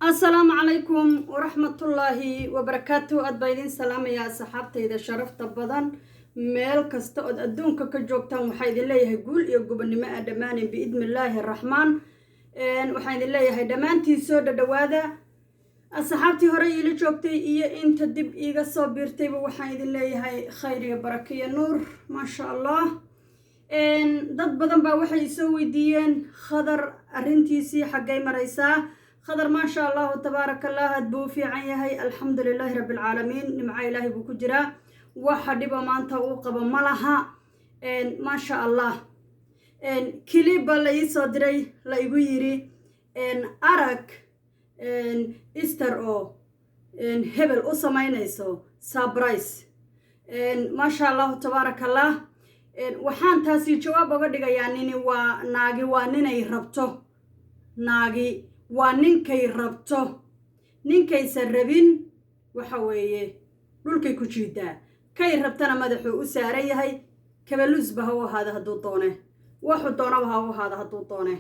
السلام عليكم ورحمة الله وبركاته. أدبايدين سلام يا صحابتي إذا شرفت بدن ميل كستأد أدونك كجوكتان وحيد الله يقول يقول النماء دماني بإذن الله الرحمن وحيد الله يهدمانتي سودة دواذا صحابتي هري اللي جوكتي إيا إنت دب إيغا صابيرتي وحيد الله يهي خير يا بركة نور ما شاء الله dad badan baa waxay soo weydiiyeen khadar arintiisii xagay maraysaa khadar ma sha Allah tabarakallah had buu fiican yahay alxamdulillah rabbil alamin nimca ilaahi buu ku jiraa waxa dhiba maanta uu qabo malaha ma sha Allah kilib la isoo diray la igu yiri arag Easter oo hebel u sameynayso surprise ma sha Allah tabarakallah waxaan taasi jawaab uga dhigayaa nini waa naagi waa ninay rabto naagi waa ninkay rabto ninkaysan rabin waxa weeye dhulkay ku jiidaa kay rabtana madaxuu u saaran yahay kabalus ba hawo hada haduu doone wuxuu doonaba hawo hada haduu doone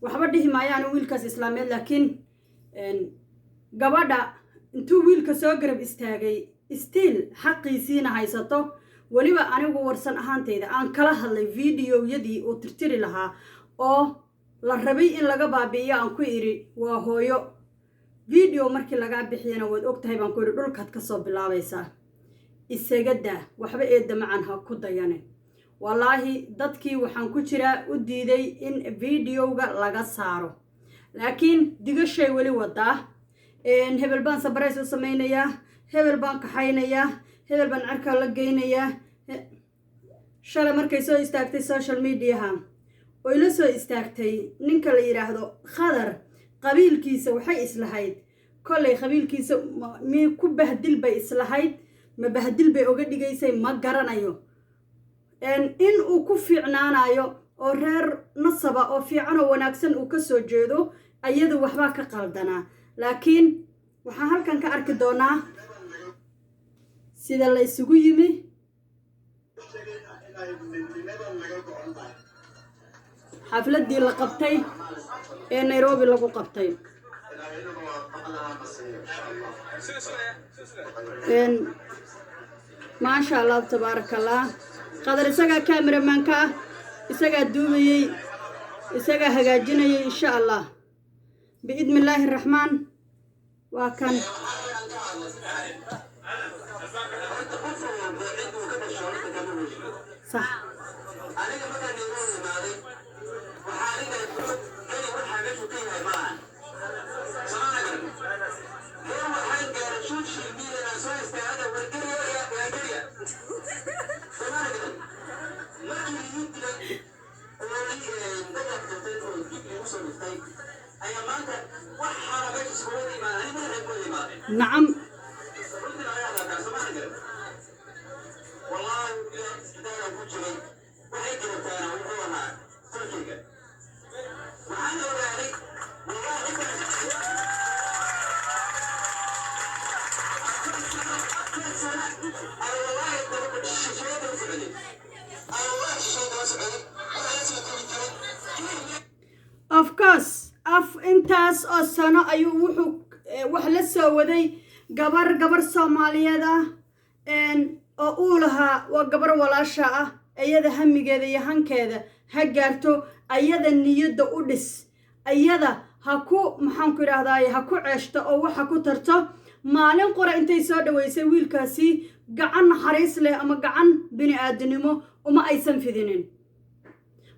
waxba dhihi maayaan wiilkaas islaameed laakiin gabadha intuu wiilka soo garab istaagay still xaqiisiina haysato waliba anigu warsan ahaantayda aan kala hadlay fiidiyoyadii oo tirtiri lahaa oo la rabay in laga baabi'iyo aan ku iri waa hooyo video markii laga bixiyana waad ogtahay baan ku iri dhulkaad ka soo bilaabaysaa isaga daa waxba eedda macaan ha ku dayanin wallaahi dadkii waxaan ku jiraa u diiday in videoga laga saaro laakiin digashay wali wadaa hebel baan sabrays u samaynayaa hebel baan kaxaynayaa hebel baan arka la geynayaa shalay markay soo istaagtay social mediaha oo ila soo istaagtay ninka la yiraahdo khadar qabiilkiisa waxay islahayd kollay qabiilkiisa mi ku bahdil bay islahayd ma bahdil bay uga dhigaysay ma garanayo in uu ku fiicnaanayo oo reer nasaba oo fiican oo wanaagsan uu ka soo jeedo ayadu waxba ka qaldanaa laakiin waxaan halkan ka arki doonaa sida la isugu yimi xafladii la qabtay ee Nairobi lagu qabtay ma sha Allah tabarakallah qadar isaga cameraman ka isaga duubayay isaga hagaajinayay insha Allah biidnillahir rahman waa kan صح نعم of course intaas oo sano ayuu wuxuu wax la soo waday gabar Soomaaliyeed ah oo uu lahaa waa gabar walaasha ah ayada hamigeeda iyo hankeeda ha gaarto ayada niyada u dhis ayada ha ku maxaan ku yiraahdaa ha ku ceeshto oo waxa ku tarto maalin qora intay soo dhaweysay wiilkaasi gacan xariis leh ama gacan bini aadanimo uma aysan fidinin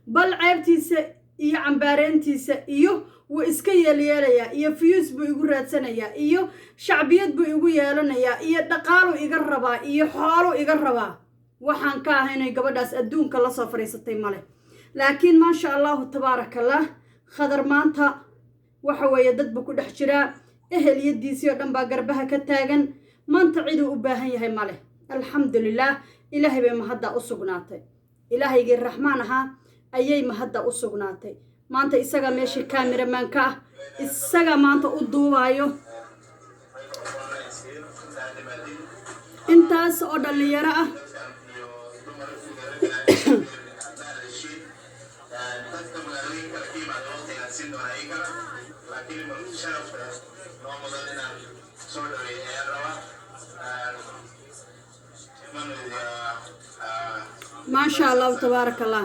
bal ceebtiisa iyo cambaarentiisa iyo wuu iska yeelyeelayaa iyo views buu igu raadsanayaa iyo shacbiyad buu igu yeelanayaa iyo dhaqaalo iga rabaa iyo xoolo iga rabaa waxaan ka ahaynay gabadhaas adduunka la soo fariisatay male laakiin ma sha Allah tabarakallah khadar maanta waxa weeye dad buu ku dhex jiraa eheliyadiisii oo dhan baa garbaha ka taagan maanta cid uu u baahan yahay male alxamdulillah ilaahay bay mahadda u sugnaatay ilaahaygi raxmaan ahaa ayay mahadda u sugnaatay maanta isaga meeshii cameraman ka isaga maanta u duubayo intaas oo dhalinyaro ah dadka magaalooyinka kala ka yimaada waqtigaan siin doona ii kala laakiin sharafka noo mudan inaan soo dhaweeyo ayaan rabaa ما شاء الله تبارك الله.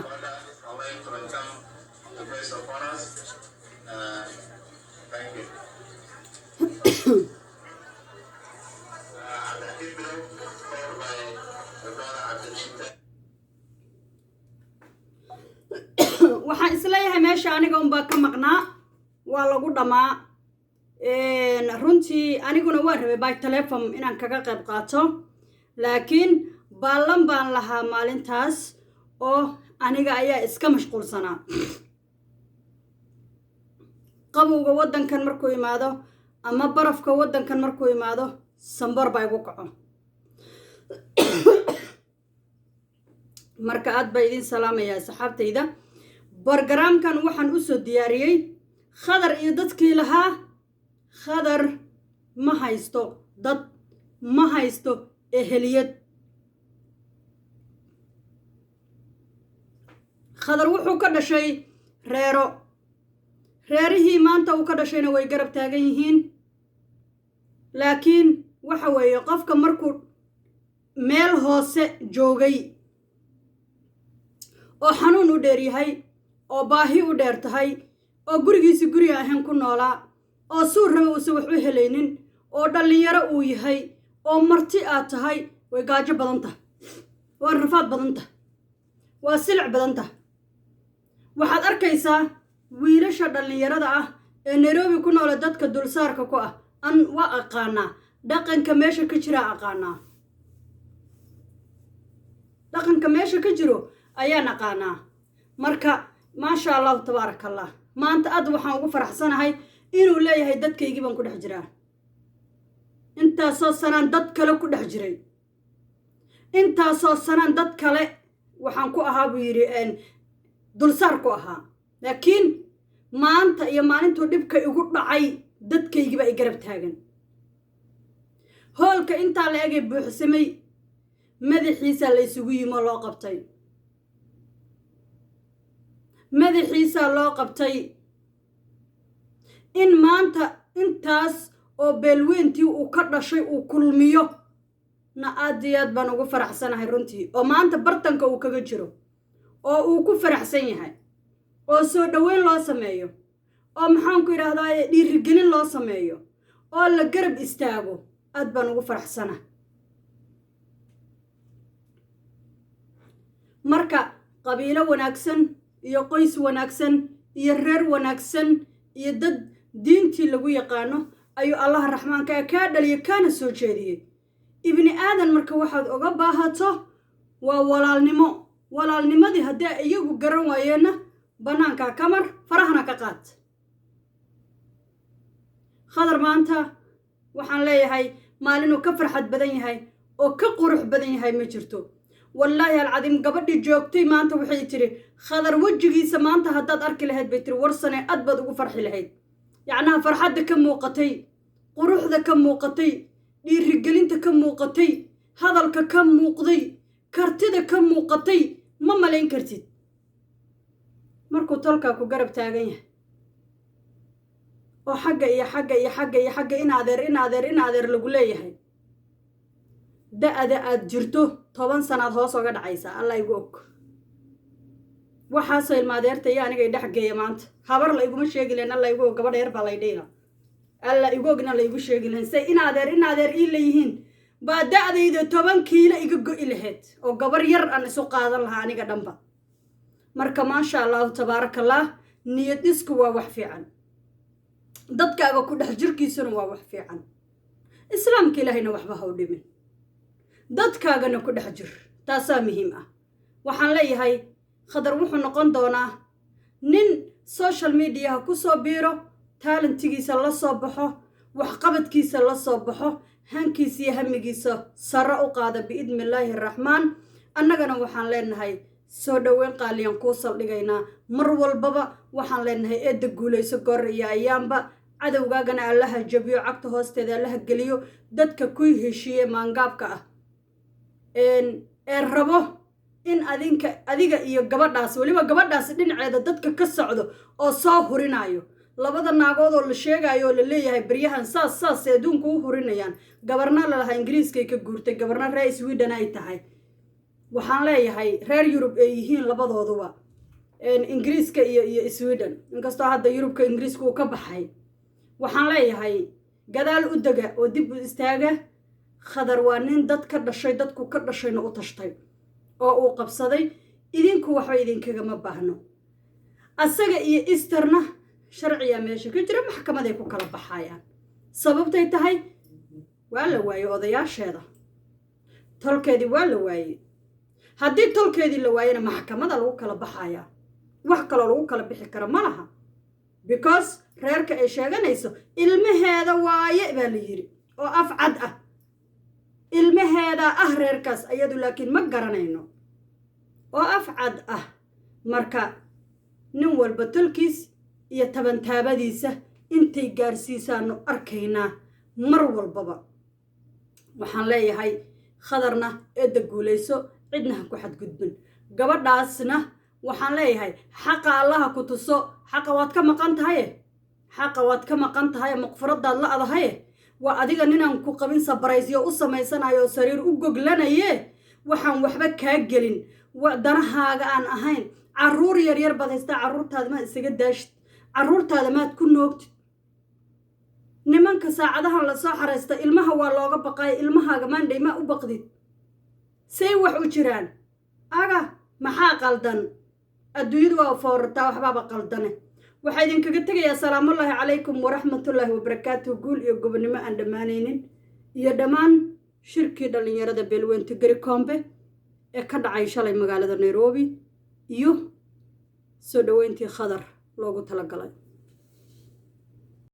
waxaan isleeyahay meesha aniga unbaa ka maqnaa waa lagu dhamaa runtii aniguna waan rabay by telephone inaan kaga qayb qaato laakiin baalan baan lahaa maalintaas oo aniga ayaa iska mashquulsanaa qabowga waddankan markuu imaado ama barafka waddankan markuu imaado sambar baa igu kaco marka aad baa idin salaamayaa saxaabtayda bargaraamkan waxaan u soo diyaariyey khadar iyo dadkii lahaa khadar ma haysto dad ma haysto eheliyad khadar wuxuu ka dhashay reerihii maanta uu ka dhashayna way garab taagan yihiin laakiin waxa weeye qofka markuu meel hoose joogay oo xanuun u dheer yahay oo baahi u dheer tahay oo gurigiisi guriga ahayn ku noolaa oo suur raba uusan wax u helaynin oo dhallinyaro uu yahay oo marti aad tahay way gaajo badan tahay waa rafaad badan tahay waa silic badan tahay waxaad arkaysaa wiilasha dhallinyarada ah ee Nairobi ku nool dadka dulsaarka ku ah an waa aqaanaa dhaqanka meesha ka jira aqaanaa dhaqanka meesha ka jiro ayaan aqaanaa marka maasha Allah tabaarakallah maanta aad waxaan ugu faraxsanahay inuu leeyahay dadkaygii baan ku dhex jiraa intaasoo sanaan dad kale ku dhex jiray intaasoo sanaan dad kale waxaan ku ahaa buu yidhi dulsaar ku ahaa laakiin maanta iyo maalintuu dhibka igu dhacay dadkaygii baa i garab taagan hoolka intaa la egay buuxsamay madaxiisa la isugu yimo loo qabtay madaxiisa loo qabtay in maanta intaas oo beelweyntii uu ka dhashay uu kulmiyo na aad iyo aad baan ugu faraxsanahay runtii oo maanta bartanka uu kaga jiro oo uu ku faraxsan yahay oo soo dhaweyn loo sameeyo oo maxaan ku yiraahdaa dhiirigelin loo sameeyo oo la garab istaago aad baan ugu faraxsanahay marka qabiilo wanaagsan iyo qoys wanaagsan iyo reer wanaagsan iyo dad diintii lagu yaqaano ayuu Allah raxmaanka ka dhaliyo kana soo jeediyay ibni aadan marka waxaad uga baahato waa walaalnimadii haddii iyagu garan waayeenna banaanka kamar farahana ka qaad khadar maanta waxaan leeyahay maalin uu ka farxad badan yahay oo ka qurux badan yahay ma jirto wallaahi alcadiim gabadhii joogtay maanta waxay tiri khadar wajigiisa maanta haddaad arki lahayd bay tiri warsane aad baad ugu farxi lahayd yacnaha farxadda ka muuqatay quruxda ka muuqatay dhiirigelinta ka muuqatay hadalka ka muuqday kartida ka muuqatay ma malayn kartid markuu tolkaa ku garab taagan yahay oo xagga iyo xagga iyo xagga iyo xagga in adeer lagu leeyahay da'da aad jirto 10 sanaad hoos uga dhacaysa Allah igu og waxaasoo ilmaadeerta iyo aniga dhex geeya maanta habar la iguma sheegi leen Allah igu og gabadh yar baa la idheena Allah igu ogna la igu sheegi leen say in adeer ii leeyihiin baa da'dayda 10 kiilo iga go'i lahayd oo gabar yar aan isu qaadan lahaa aniga dhanba marka maasha Allah tabaarakallah niyad isku waa wax fiican dadkaaga ku dhex jirkiisuna waa wax fiican islaamka ilaahayna waxba ha u dhimin dadkaagana ku dhex jir taasaa muhiim ah waxaan leeyahay khadar wuxuu noqon doonaa nin social media ku soo biiro talentigiisa la soo baxo waxqabadkiisa la soo baxo hankiisa iyo hamigiisa sare u qaada biidnillaahi raxmaan annagana waxaan leenahay soo dhaweyn qaaliyan kuu saldhigaynaa mar walbaba waxaan leenahay eedda guulayso goor iyo ayaanba cadowgaagana allaha jabiyo cagta hoosteeda allaha geliyo dadka ku heshiiye maangaabka ah ee rabo in adiga iyo gabadhaas weliba gabadhaas dhinaceeda dadka ka socdo oo soo hurinayo labada naagood oo la sheegayo oo la leeyahay baryahan saas adduunka u hurinayaan gabarna la lahaa ingiriiskay ka guurtay gabarna reer Sweden ay tahay waxaan leeyahay reer Yurub ay yihiin labadooduba ingiriiska iyo Sweden inkastoo hadda Yurubka ingiriiska uu ka baxay waxaan leeyahay gadaal u daga oo dib u istaaga khadar waa nin dad ka dhashay dadku ka dhashayna u tashtay oo uu qabsaday idinku waxba idinkaga ma baahno asaga iyo Easterna sharciya meesha ka jira maxkamaday ku kala baxayaan sababtay tahay waa la waayay odayaasheeda tolkeedii waa la waayay haddii tolkeedii la waayana maxkamada lagu kala baxayaa wax kaloo lagu kala bixi kara ma laha because reerka ay sheeganayso ilmaheeda waaye baa la yiri oo afcad ah ilmaheeda ah reerkaas ayadu laakiin ma garanayno oo afcad ah marka nin walba tolkiis iyo tabantaabadiisa intay gaarsiisaano arkaynaa mar walbaba waxaan leeyahay khadarna eedda guulayso cidna ha ku xadgudbin gabadhaasna waxaan leeyahay xaqa allaha ku tuso xaqa waad ka maqan tahay maqfaradaad la adahay waa adiga ninaan ku qabin sabraysyo u samaysanayo sariir u goglanaye waxaan waxba kaa gelin danahaaga aan ahayn caruur yar baad haystaa caruurtaada maad isaga daashid caruurtaada maad ku noogtid nimanka saacadahan la soo xareysta ilmaha waa looga baqay ilmahaaga maandhay ma u baqdid say wax u jiraan aga maxaa qaldan adduunyadu waa foorartaa waxbaaba qaldane waxaa idinkaga tegayaa salaamullaahi calaykum waraxmatullaahi wabarakaatuhu guul iyo gobonnimo aan dhammaanaynin iyo dhammaan shirkii dhallinyarada beelweynta Garikombe ee ka dhacay shalay magaalada Nairobi iyo soo dhaweyntii khadar loogu talagalay